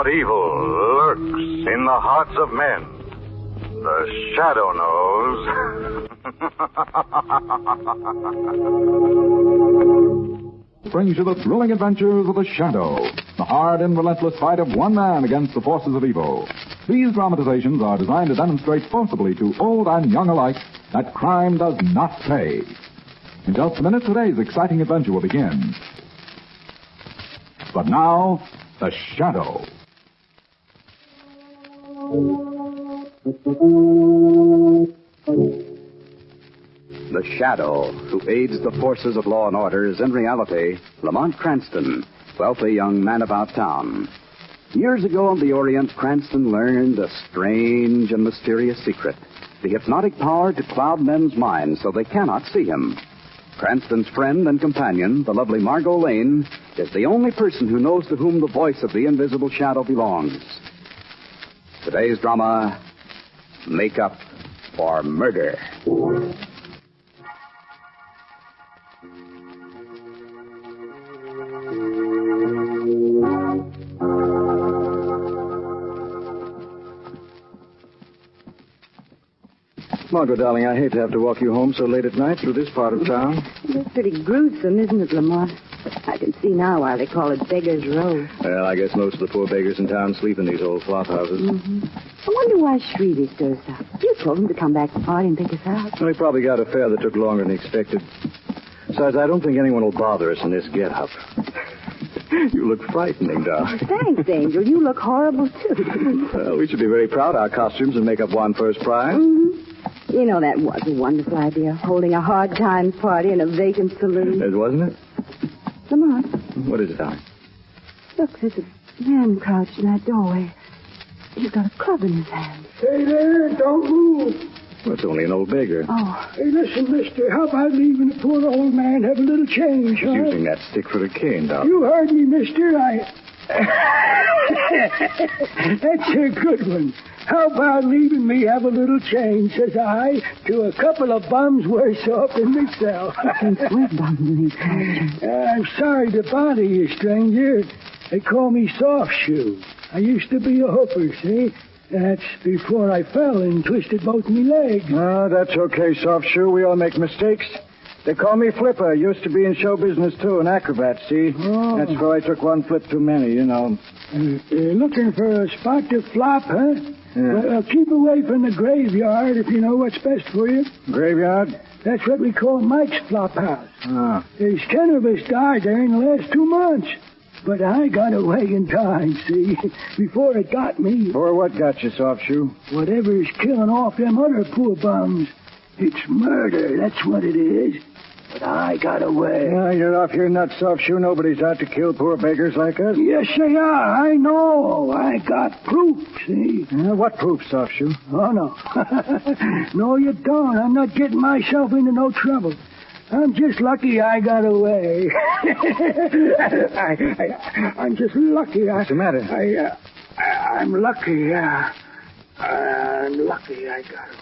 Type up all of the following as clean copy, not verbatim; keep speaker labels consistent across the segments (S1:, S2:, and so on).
S1: what evil lurks in the hearts of men, the Shadow knows.
S2: Brings you the thrilling adventures of the Shadow, the hard and relentless fight of one man against the forces of evil. These dramatizations are designed to demonstrate forcibly to old and young alike that crime does not pay. In just a minute, today's exciting adventure will begin. But now, the Shadow.
S3: The Shadow, who aids the forces of law and order, is in reality Lamont Cranston, wealthy young man about town. Years ago in the Orient, Cranston learned a strange and mysterious secret, the hypnotic power to cloud men's minds so they cannot see him. Cranston's friend and companion, the lovely Margot Lane, is the only person who knows to whom the voice of the invisible Shadow belongs. Today's drama, Make Up for Murder.
S4: Margot, darling, I hate to have to walk you home so late at night through this part of town.
S5: It's pretty gruesome, isn't it, Lamont? I can see now why they call it Beggar's Row.
S4: Well, I guess most of the poor beggars in town sleep in these old flop houses.
S5: Mm-hmm. I wonder why Shrevey stirs up. You told him to come back to the party and pick us up.
S4: Well, he probably got a fare that took longer than he expected. Besides, I don't think anyone will bother us in this get-up. You look frightening, darling.
S5: Thanks, Angel. You look horrible, too.
S4: Well, we should be very proud our costumes and make up won first prize.
S5: Mm-hmm. You know, that was a wonderful idea, holding a hard times party in a vacant saloon.
S4: It wasn't it?
S5: Lamont.
S4: What is it, darling?
S5: Look, there's a man crouched in that doorway. He's got a club in his hand.
S6: Stay there. Don't move.
S4: Well, it's only an old beggar.
S5: Oh.
S6: Hey, listen, mister. How about leaving the poor old man have a little change,
S4: He's
S6: huh?
S4: using that stick for a cane, darling.
S6: You heard me, mister. That's a good one. How about leaving me have a little change, says I, to a couple of bums worse off than myself.
S5: We're bums in these cultures.
S6: I'm sorry to bother you, stranger. They call me Soft Shoe. I used to be a hooker, see? That's before I fell and twisted both my legs.
S4: Oh, that's okay, Soft Shoe. We all make mistakes. They call me Flipper. Used to be in show business, too, an acrobat, see?
S6: Oh.
S4: That's where I took one flip too many, you know.
S6: Looking for a spot to flop, huh?
S4: Yeah.
S6: Well, keep away from the graveyard if you know what's best for you.
S4: Graveyard?
S6: That's what we call Mike's flop house.
S4: Oh.
S6: There's 10 of us died there in the last 2 months. But I got away in time, see, before it got me.
S4: Or what got you, Soft Shoe?
S6: Whatever's killing off them other poor bums. It's murder, that's what it is. But I got away.
S4: Yeah, you're off your nuts, Soft Shoe. Nobody's out to kill poor beggars like us.
S6: Yes, they are. I know. I got proof, see?
S4: What proof, Soft Shoe?
S6: Oh, no. No, you don't. I'm not getting myself into no trouble. I'm just lucky I got away. I'm just lucky.
S4: What's the matter?
S6: I'm lucky. I'm lucky I got away.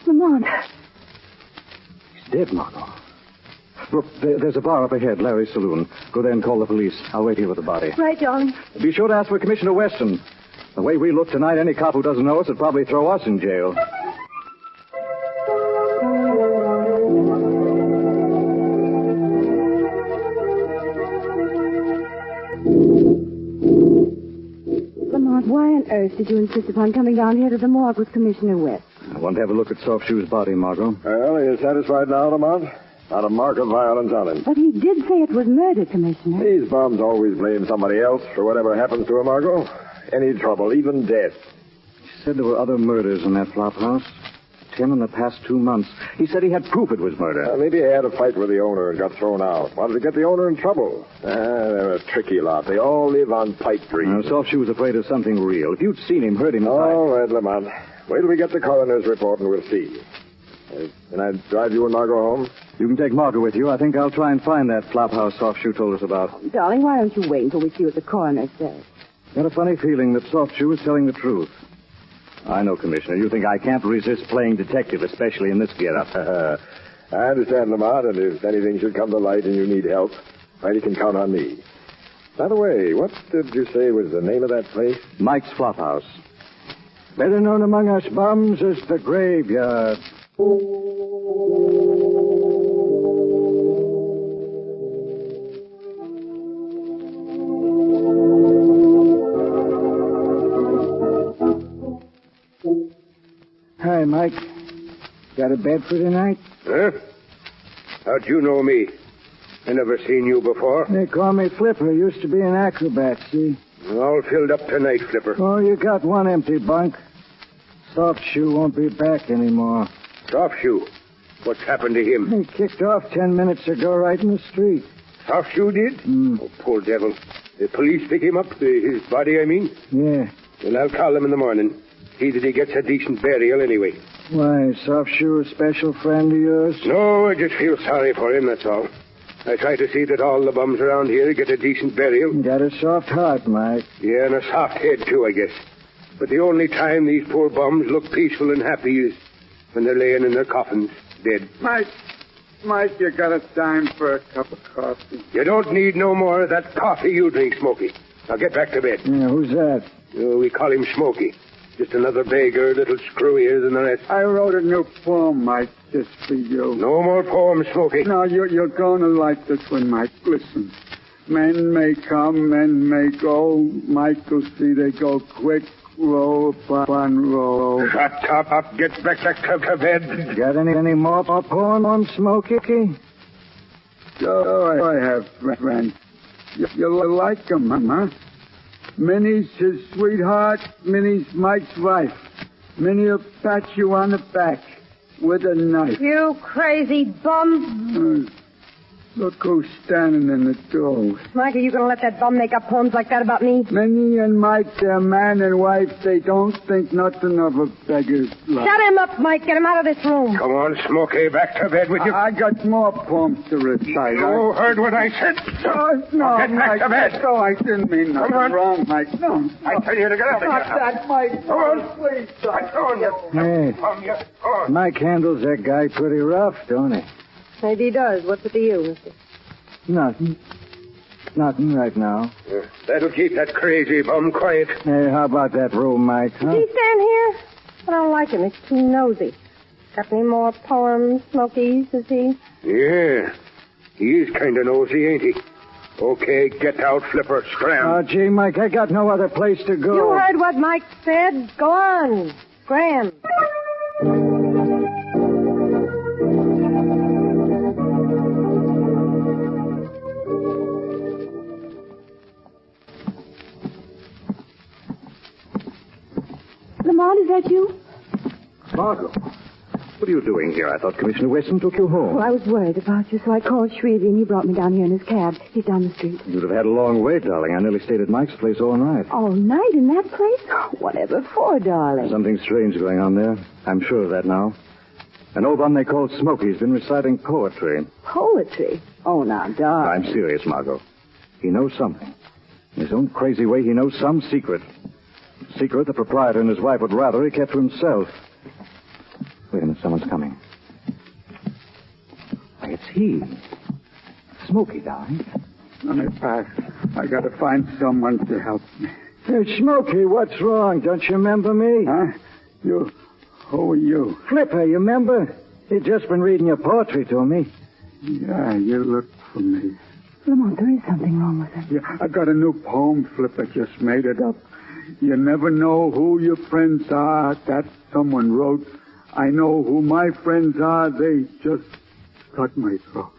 S5: Lamont.
S4: He's dead, Margot. Look, there's a bar up ahead, Larry's Saloon. Go there and call the police. I'll wait here with the body.
S5: Right, darling.
S4: Be sure to ask for Commissioner Weston. The way we look tonight, any cop who doesn't know us would probably throw us in jail.
S5: Lamont, why on earth did you insist upon coming down here to the morgue with Commissioner West?
S4: I want to have a look at Soft Shoe's body, Margot.
S7: Well, are you satisfied now, Lamont? Not a mark of violence on him.
S5: But he did say it was murder, Commissioner.
S7: These bums always blame somebody else for whatever happens to a Margot. Any trouble, even death.
S4: He said there were other murders in that flop house. 10 in the past 2 months. He said he had proof it was murder.
S7: Maybe he had a fight with the owner and got thrown out. Wanted to get the owner in trouble. They're a tricky lot. They all live on pipe dreams.
S4: Soft Shoe was afraid of something real. If you'd seen him, heard him...
S7: All right, Lamont. Wait till we get the coroner's report and we'll see. Can I drive you and Margot home?
S4: You can take Margot with you. I think I'll try and find that flop house Soft Shoe told us about.
S5: Darling, why don't you wait until we see what the coroner says?
S4: Got a funny feeling that Soft Shoe is telling the truth. I know, Commissioner. You think I can't resist playing detective, especially in this get-up.
S7: I understand, Lamont, and if anything should come to light and you need help, well, you can count on me. By the way, what did you say was the name of that place?
S3: Mike's Flophouse.
S6: Better known among us bums as the graveyard. Hi, Mike. Got a bed for tonight?
S8: Huh? How'd you know me? I never seen you before.
S6: They call me Flipper. Used to be an acrobat, see?
S8: All filled up tonight, Flipper.
S6: Oh, you got one empty bunk. Soft Shoe won't be back anymore.
S8: Soft Shoe? What's happened to him?
S6: He kicked off 10 minutes ago right in the street.
S8: Soft Shoe did? Oh, poor devil. The police pick him up? His body, I mean?
S6: Yeah.
S8: Well, I'll call him in the morning. See that he gets a decent burial anyway.
S6: Why, Soft Shoe a special friend of yours?
S8: No, I just feel sorry for him, that's all. I try to see that all the bums around here get a decent burial.
S6: You got a soft heart, Mike.
S8: Yeah, and a soft head, too, I guess. But the only time these poor bums look peaceful and happy is when they're laying in their coffins, dead.
S9: Mike, you got a dime for a cup of coffee?
S8: You don't need no more of that coffee you drink, Smokey. Now get back to bed.
S6: Yeah, who's that?
S8: We call him Smokey. Just another beggar, little screwier than the rest.
S9: I wrote a new poem, Mike, just for you.
S8: No more poems, Smokey.
S9: No, you're going to like this one, Mike. Listen. Men may come, men may go. Michael, see, they go quick. Roll upon roll.
S8: Shut up. Get back to bed.
S6: Got any more poems, Smokey?
S9: Oh, I have, friend. You like them, huh? Minnie's his sweetheart. Minnie's Mike's wife. Minnie'll pat you on the back with a knife.
S5: You crazy bum.
S9: Look who's standing in the door.
S5: Mike, are you going to let that bum make up poems like that about me?
S9: Minnie and Mike, they're man and wife. They don't think nothing of a beggar's life.
S5: Shut him up, Mike. Get him out of this room.
S8: Come on, Smokey, back to bed with you.
S9: I got more poems to recite.
S8: You heard what I said.
S9: No,
S8: Get back
S9: Mike,
S8: to bed.
S9: No, I didn't mean nothing wrong, Mike. No.
S8: I tell you to get out of here.
S9: Not that, Mike.
S8: Come on.
S9: Please,
S8: I'm going you.
S6: Hey, Mike handles that guy pretty rough, don't he?
S5: Maybe he does. What's it to you, mister?
S6: Nothing right now.
S8: That'll keep that crazy bum quiet.
S6: Hey, how about that room, Mike, huh?
S5: Does he stand here? I don't like him. He's too nosy. Got any more poems, Smokies, is he?
S8: Yeah. He is kind of nosy, ain't he? Okay, get out, Flipper. Scram.
S6: Oh, gee, Mike, I got no other place to go.
S5: You heard what Mike said. Go on. Scram. Lamont, is that you?
S3: Margot, what are you doing here? I thought Commissioner Weston took you home.
S5: Oh, I was worried about you, so I called Shrevey, and he brought me down here in his cab. He's down the street.
S3: You'd have had a long wait, darling. I nearly stayed at Mike's place all night.
S5: All night in that place? Whatever for, darling?
S3: Something strange going on there. I'm sure of that now. An old bum they call Smokey's been reciting poetry.
S5: Poetry? Oh, now, darling.
S3: I'm serious, Margot. He knows something. In his own crazy way, he knows some secret. Secret the proprietor and his wife would rather he kept to himself. Wait a minute, someone's coming. Why, it's he. Smokey, darling.
S9: I got to find someone to help me.
S6: Hey, Smokey, what's wrong? Don't you remember me?
S9: Huh? Who are you?
S6: Flipper, you remember? He'd just been reading your poetry to me.
S9: Yeah, you looked for me.
S5: Lamont, there is something wrong with him.
S9: Yeah, I got a new poem, Flipper. Just made it up. You never know who your friends are. That someone wrote. I know who my friends are. They just cut my throat.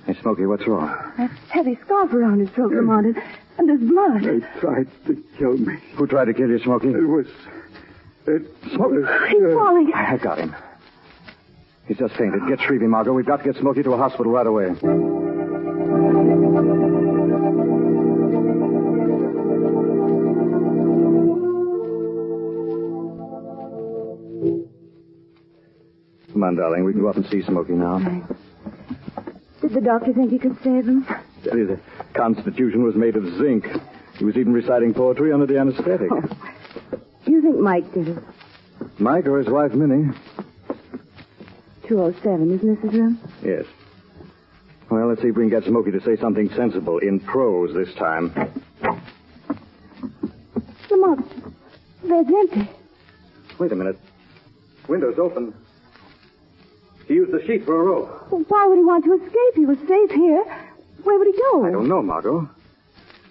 S3: Hey, Smokey, what's wrong?
S5: A heavy scarf around his throat, Lamont, and there's blood.
S9: They tried to kill me.
S3: Who tried to kill you, Smokey?
S5: Smokey. He's falling.
S3: I got him. He's just fainted. Get Shrevey, Margot. We've got to get Smokey to a hospital right away. Come on, darling. We can go up and see Smokey now.
S5: Right. Did the doctor think he could save him?
S3: The constitution was made of zinc. He was even reciting poetry under the anesthetic.
S5: Oh. Do you think Mike did it?
S3: Mike or his wife, Minnie?
S5: 207, isn't this his room?
S3: Yes.
S4: Well, let's see if we can get Smokey to say something sensible in prose this time.
S5: Lamont, bed's empty.
S4: Wait a minute. Window's open. He used the sheet for a rope.
S5: Well, why would he want to escape? He was safe here. Where would he go?
S4: I don't know, Margot.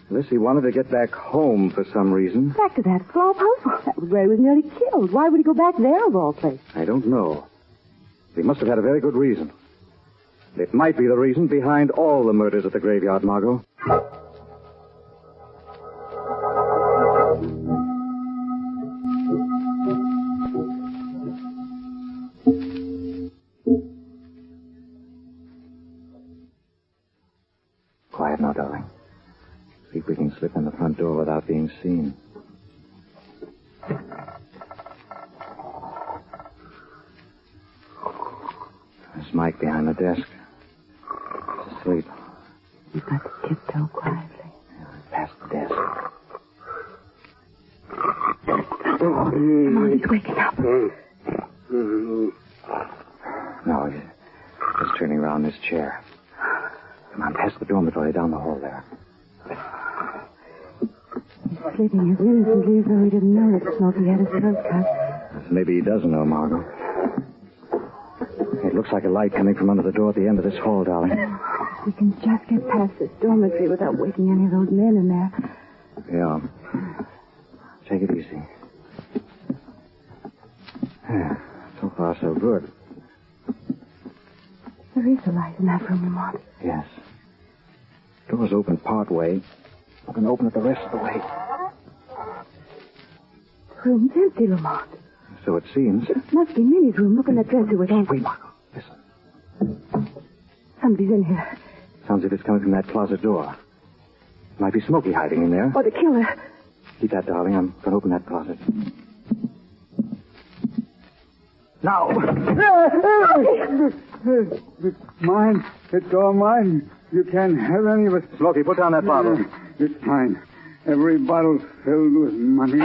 S4: Unless he wanted to get back home for some reason.
S5: Back to that flophouse? Well, that was where he was nearly killed. Why would he go back there of all places?
S4: I don't know. He must have had a very good reason. It might be the reason behind all the murders at the graveyard, Margot. Quiet now, darling. See if we can slip in the front door without being seen. There's Mike behind the desk. He's asleep.
S5: You've got to tiptoe quietly.
S4: Past the desk.
S5: Come on, he's waking up.
S4: No, he's just turning around in his chair. Come on, past the dormitory down the hall there.
S5: He's sleeping as innocently as though he didn't know that Smokey had his throat cut.
S4: Maybe he doesn't know, Margot. It looks like a light coming from under the door at the end of this hall, darling.
S5: We can just get past this dormitory without waking any of those men in there.
S4: Yeah. Take it easy. So far, so good.
S5: There is a light in that room, Lamont.
S4: Yes. Door's open part way. We can open it the rest of the way.
S5: The room's empty, Lamont.
S4: So it seems.
S5: It must be Minnie's room. Look in that dresser with her.
S4: Wait, Margot. Listen.
S5: Somebody's in here.
S4: Sounds as if it's coming from that closet door. Might be Smokey hiding in there.
S5: Or the killer.
S4: Keep that, darling. I'm going to open that closet. Now!
S9: It's mine. It's all mine. You can't have any of it.
S4: Smokey, put down that bottle.
S9: It's mine. Every bottle filled with money.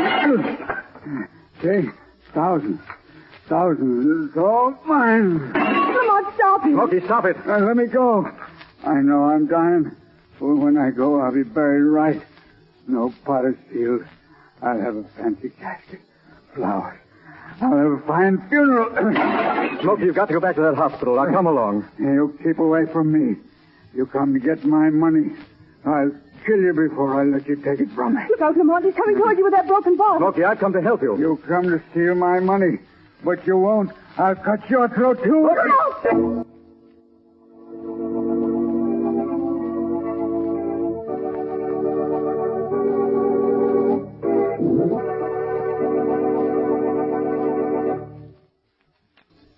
S9: Okay? Thousands. It's all mine.
S5: Lamont, stop him.
S4: Smokey, stop it.
S9: Let me go. I know I'm dying. But when I go, I'll be buried right. No potter's field. I'll have a fancy casket. Flowers. I'll have a fine funeral.
S4: Smokey, you've got to go back to that hospital. Now, come along.
S9: You keep away from me. You come to get my money. I'll kill you before I let you take it from me.
S5: Look out, Lamont. He's coming toward you with that broken bottle.
S4: Smokey, I've come to help you.
S9: You come to steal my money, but you won't. I'll cut your throat, too.
S5: Look out!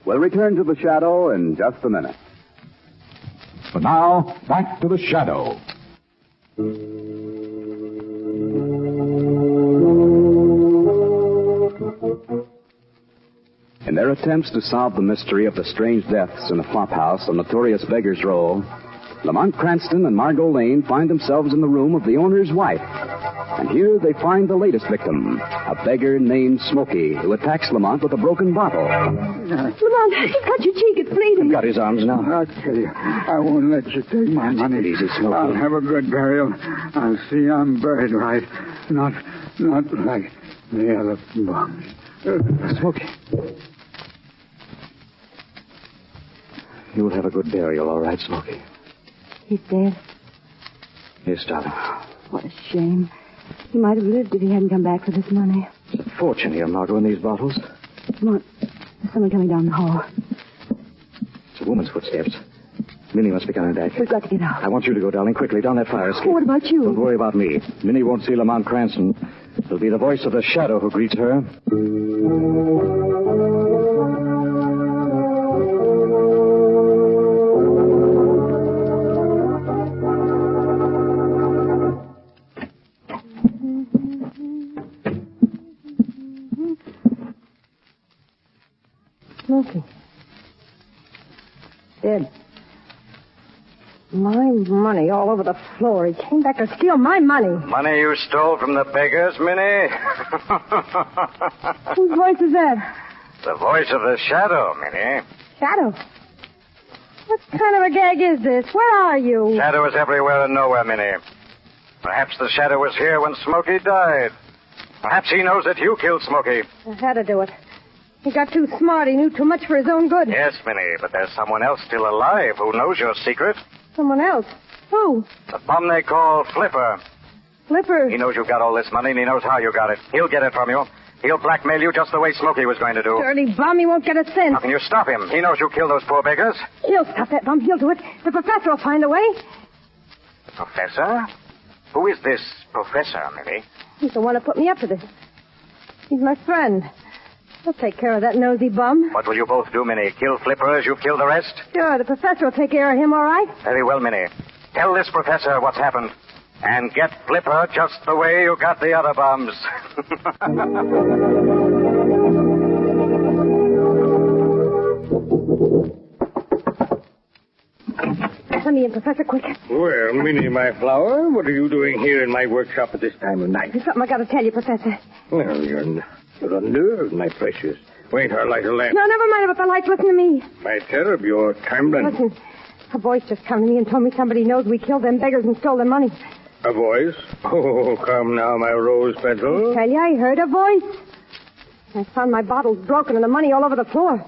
S3: We'll return to the shadow in just a minute.
S2: But now, back to the shadow.
S3: In their attempts to solve the mystery of the strange deaths in the flophouse on Notorious Beggars Row, Lamont Cranston and Margot Lane find themselves in the room of the owner's wife. And here they find the latest victim, a beggar named Smokey, who attacks Lamont with a broken bottle.
S5: Lamont, he cut your cheek. It's bleeding.
S4: I've got his arms now.
S9: I'll tell you, I won't let you take my money.
S4: Easy, Smokey.
S9: I'll have a good burial. I'll see I'm buried right. Not like the other bums.
S4: Smokey. You'll have a good burial, all right, Smokey.
S5: He's dead.
S4: Yes, darling.
S5: What a shame. He might have lived if he hadn't come back for this money.
S4: There's a fortune here, Margot, in these bottles.
S5: Lamont, there's someone coming down the hall.
S4: It's a woman's footsteps. Minnie must be coming back.
S5: We've got to get out.
S4: I want you to go, darling, quickly down that fire escape.
S5: What about you?
S4: Don't worry about me. Minnie won't see Lamont Cranston. It'll be the voice of the shadow who greets her.
S5: Smokey. Dead. My money all over the floor. He came back to steal my money.
S1: Money you stole from the beggars, Minnie?
S5: Whose voice is that?
S1: The voice of the shadow, Minnie.
S5: Shadow. What kind of a gag is this? Where are you?
S1: Shadow is everywhere and nowhere, Minnie. Perhaps the Shadow was here when Smokey died. Perhaps he knows that you killed Smokey.
S5: I had to do it. He got too smart. He knew too much for his own good.
S1: Yes, Minnie, but there's someone else still alive who knows your secret.
S5: Someone else? Who?
S1: The bum they call Flipper.
S5: Flipper?
S1: He knows you got all this money, and he knows how you got it. He'll get it from you. He'll blackmail you just the way Smokey was going to do.
S5: Dirty bum. He won't get a cent.
S1: How can you stop him? He knows you killed those poor beggars.
S5: He'll stop that bum. He'll do it. The professor will find a way.
S1: Professor? Who is this professor, Minnie?
S5: He's the one who put me up to this. He's my friend. He'll take care of that nosy bum.
S1: What will you both do, Minnie? Kill Flipper as you've killed the rest?
S5: Sure, the professor will take care of him, all right?
S1: Very well, Minnie. Tell this professor what's happened. And get Flipper just the way you got the other bums.
S5: Let me in, Professor, quick.
S8: Well, Minnie, my flower, what are you doing here in my workshop at this time of night?
S5: There's something I got to tell you, Professor.
S8: Well, you're unnerved, my precious. Wait, I'll light a lamp.
S5: No, never mind about the light. Listen to me.
S8: My cherub, you're trembling.
S5: Listen, a voice just come to me and told me somebody knows we killed them beggars and stole their money.
S8: A voice? Oh, come now, my rose petal.
S5: Tell you, I heard a voice. I found my bottles broken and the money all over the floor.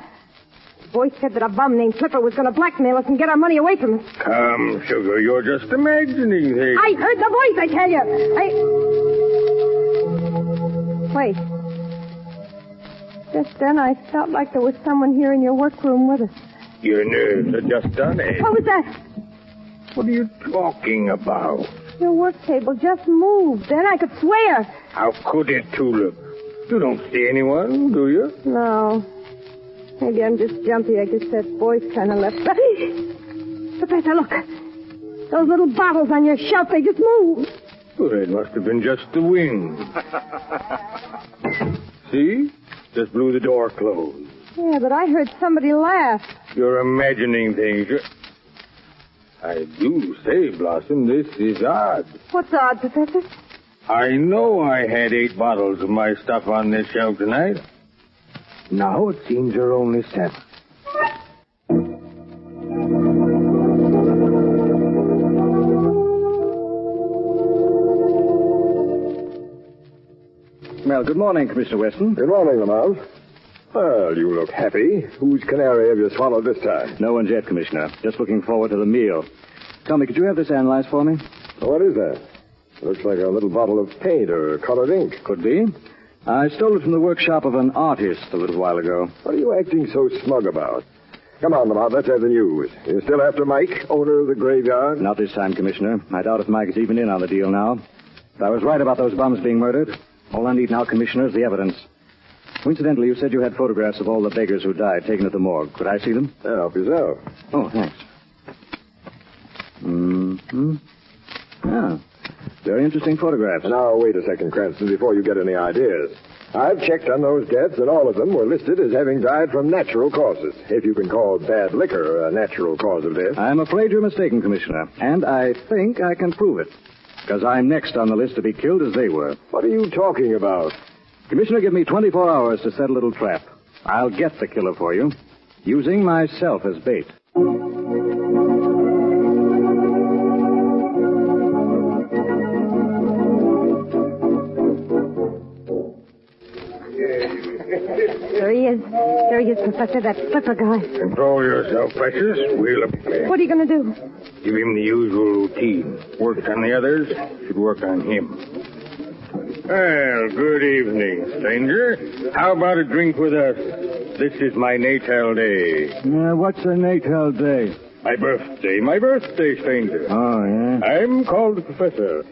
S5: The voice said that a bum named Flipper was going to blackmail us and get our money away from us.
S8: Come, sugar, you're just imagining things.
S5: I heard the voice, I tell you. Wait. Just then I felt like there was someone here in your workroom with us.
S8: Your nerves are just done, eh?
S5: What was that?
S8: What are you talking about?
S5: Your work table just moved. Then I could swear.
S8: How could it, Tulip? You don't see anyone, do you?
S5: No. Maybe I'm just jumpy. I guess that voice kind of left. Professor, look. Those little bottles on your shelf, they just moved.
S8: Well, it must have been just the wind. See? Just blew the door closed.
S5: Yeah, but I heard somebody laugh.
S8: You're imagining things. I do say, Blossom, this is odd.
S5: What's odd, Professor?
S8: I know I had 8 bottles of my stuff on this shelf tonight. Now it seems there are only 7.
S3: Well, good morning, Commissioner Weston.
S7: Good morning, Lamont. Well, you look happy. Whose canary have you swallowed this time?
S3: No one's yet, Commissioner. Just looking forward to the meal. Tell me, could you have this analyzed for me?
S7: What is that? Looks like a little bottle of paint or colored ink.
S3: Could be. I stole it from the workshop of an artist a little while ago.
S7: What are you acting so smug about? Come on, Lamont, let's have the news. You still after Mike, owner of the graveyard?
S3: Not this time, Commissioner. I doubt if Mike is even in on the deal now. If I was right about those bums being murdered, all I need now, Commissioner, is the evidence. Coincidentally, you said you had photographs of all the beggars who died taken at the morgue. Could I see them?
S7: Yeah, help yourself.
S3: Oh, thanks. Mm-hmm. Yeah. Very interesting photographs.
S7: Now, wait a second, Cranston, before you get any ideas. I've checked on those deaths, and all of them were listed as having died from natural causes, if you can call bad liquor a natural cause of death.
S3: I'm afraid you're mistaken, Commissioner. And I think I can prove it. Because I'm next on the list to be killed as they were.
S7: What are you talking about?
S3: Commissioner, give me 24 hours to set a little trap. I'll get the killer for you, using myself as bait.
S5: There he is. There he is, Professor, that Flipper guy.
S8: Control yourself, precious. We'll up there.
S5: What are you going to do?
S8: Give him the usual routine. Worked on the others, should work on him. Well, good evening, stranger. How about a drink with us? This is my natal day.
S6: What's a natal day?
S8: My birthday, stranger.
S6: Oh, yeah?
S8: I'm called the Professor.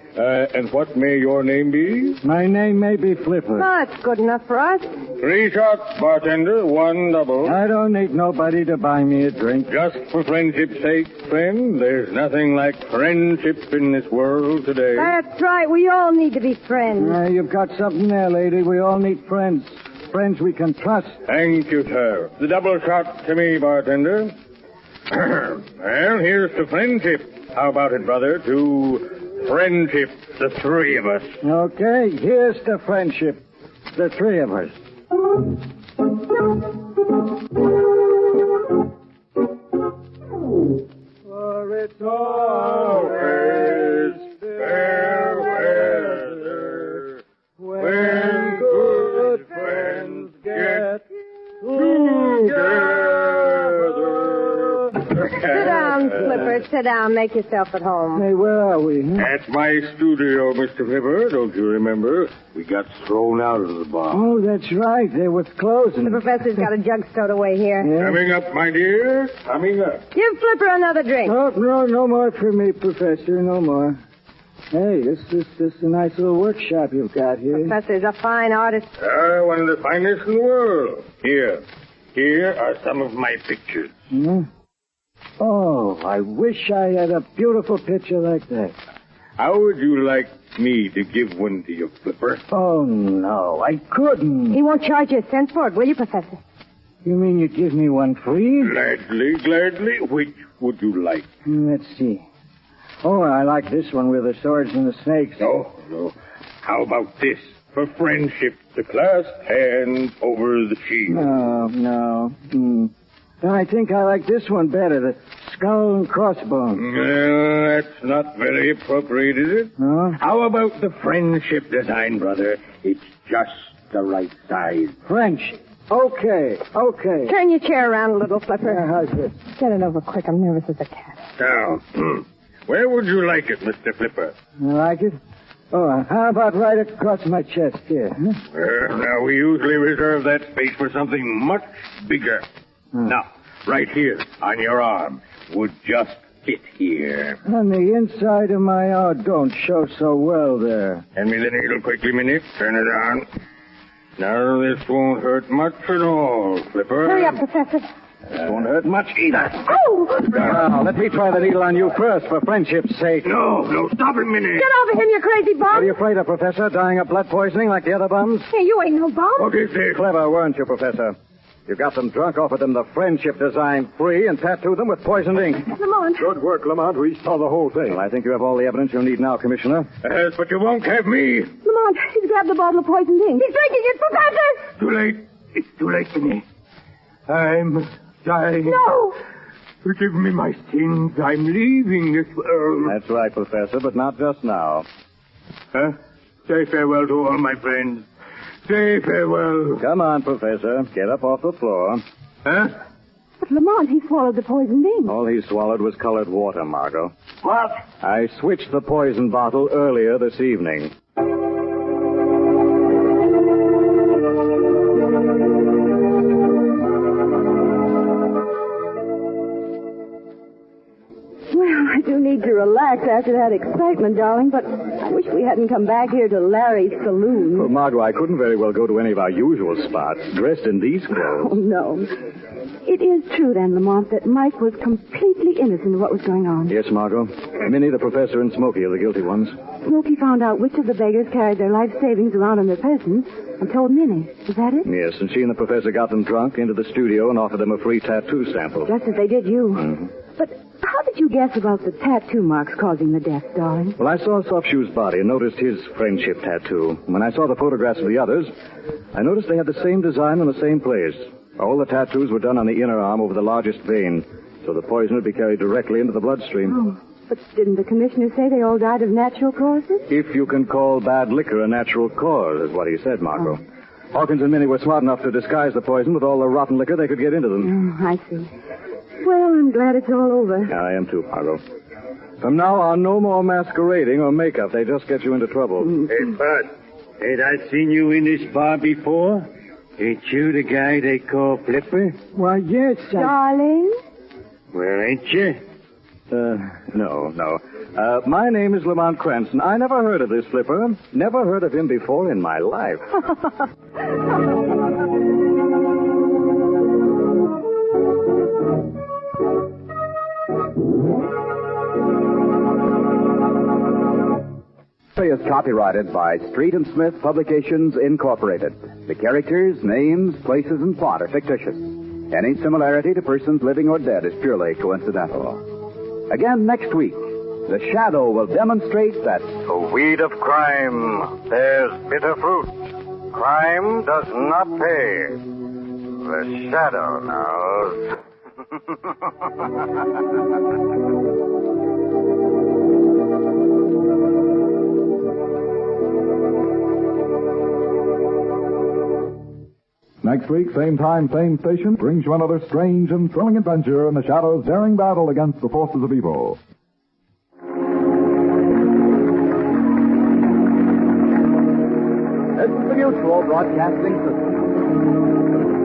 S8: And what may your name be?
S6: My name may be Flipper.
S5: Oh, that's good enough for us.
S8: 3 shots, bartender, 1 double.
S6: I don't need nobody to buy me a drink.
S8: Just for friendship's sake, friend. There's nothing like friendship in this world today.
S5: That's right. We all need to be friends.
S6: You've got something there, lady. We all need friends. Friends we can trust.
S8: Thank you, sir. The double shot to me, bartender. Well, here's to friendship. How about it, brother? To friendship, the 3 of us.
S6: Okay, here's to friendship. The 3 of us.
S8: Now is fair weather when good friends get together.
S5: Sit down, Flipper. Sit down. Make yourself at home.
S6: Hey, where are we? Huh?
S8: At my studio, Mr. Flipper. Don't you remember? We got thrown out of the bar.
S6: Oh, that's right. They were closing.
S5: The professor's got a jug stowed away here.
S6: Yeah?
S8: Coming up, my dear. Coming up.
S5: Give Flipper another drink.
S6: Oh, no more for me, Professor. No more. Hey, this is a nice little workshop you've got here.
S5: Professor's a fine artist.
S8: One of the finest in the world. Here are some of my pictures.
S6: Hmm? Oh, I wish I had a beautiful picture like that.
S8: How would you like me to give one to you, Flipper?
S6: Oh, no, I couldn't.
S5: He won't charge you a cent for it, will you, Professor?
S6: You mean you'd give me one free?
S8: Gladly. Which would you like?
S6: Let's see. Oh, I like this one with the swords and the snakes.
S8: No. How about this? For friendship, the clasped hands over the shield.
S6: No. I think I like this one better, the skull and crossbones.
S8: That's not very appropriate, is it?
S6: No?
S8: How about the friendship design, brother? It's just the right size.
S6: Friendship. Okay.
S5: Turn your chair around a little, Flipper.
S6: How's this?
S5: Get it over quick. I'm nervous as a cat.
S8: Now, where would you like it, Mr. Flipper?
S6: You like it? Oh, how about right across my chest here? Huh?
S8: Now, we usually reserve that space for something much bigger. Now, right here, on your arm, would just fit here.
S6: On the inside of my arm don't show so well there.
S8: Hand me the needle quickly, Minnie. Turn it on. Now, this won't hurt much at all, Flipper.
S5: Hurry up, Professor.
S8: This won't hurt much either.
S5: Oh!
S3: Now, let me try the needle on you first, for friendship's sake.
S8: No, stop it, Minnie.
S5: Get over him, you crazy bum!
S3: What are you afraid of, Professor? Dying of blood poisoning like the other bums?
S5: Hey, you ain't no bum.
S8: What is this?
S3: Clever, weren't you, Professor? You got them drunk, offered them the friendship design free, and tattooed them with poisoned ink.
S5: Lamont.
S7: Good work, Lamont. We saw the whole thing.
S3: Well, I think you have all the evidence you need now, Commissioner.
S8: Yes, but you won't have me.
S5: Lamont, he's grabbed the bottle of poisoned ink. He's drinking it, Professor!
S8: Too late. It's too late for me. I'm dying.
S5: No!
S8: Forgive me my sins. I'm leaving this world.
S3: That's right, Professor, but not just now.
S8: Huh? Say farewell to all my friends. Say farewell.
S3: Come on, Professor. Get up off the floor.
S8: Huh?
S5: But Lamont, he swallowed the poisoned ink.
S3: All he swallowed was colored water, Margot.
S8: What?
S3: I switched the poison bottle earlier this evening.
S5: Well, I do need to relax after that excitement, darling, but I wish we hadn't come back here to Larry's saloon.
S3: Well, Margot, I couldn't very well go to any of our usual spots dressed in these clothes.
S5: Oh, no. It is true, then, Lamont, that Mike was completely innocent of what was going on.
S3: Yes, Margot. Minnie, the professor, and Smokey are the guilty ones.
S5: Smokey found out which of the beggars carried their life savings around on their persons and told Minnie. Is that it?
S3: Yes, and she and the professor got them drunk into the studio and offered them a free tattoo sample.
S5: Just as they did you.
S3: Mm-hmm.
S5: But how did you guess about the tattoo marks causing the death, darling?
S3: Well, I saw Soft Shoe's body and noticed his friendship tattoo. When I saw the photographs of the others, I noticed they had the same design in the same place. All the tattoos were done on the inner arm over the largest vein, so the poison would be carried directly into the bloodstream.
S5: Oh, but didn't the commissioner say they all died of natural causes?
S3: If you can call bad liquor a natural cause, is what he said, Margot. Hawkins and Minnie were smart enough to disguise the poison with all the rotten liquor they could get into them.
S5: Oh, I see. Well, I'm glad it's all over.
S3: I am too, Margot. From now on, no more masquerading or makeup. They just get you into trouble.
S8: Hey, Bud, ain't I seen you in this bar before? Ain't you the guy they call Flipper?
S6: Why, yes,
S5: Darling?
S8: Well, ain't you?
S3: No. My name is Lamont Cranston. I never heard of this Flipper. Never heard of him before in my life. Is copyrighted by Street and Smith Publications, Incorporated. The characters, names, places, and plot are fictitious. Any similarity to persons living or dead is purely coincidental. Again next week, the Shadow will demonstrate that
S1: The weed of crime bears bitter fruit. Crime does not pay. The shadow knows.
S2: Next week, same time, same station, brings you another strange and thrilling adventure in the Shadow's daring battle against the forces of evil.
S3: This is the Mutual Broadcasting System.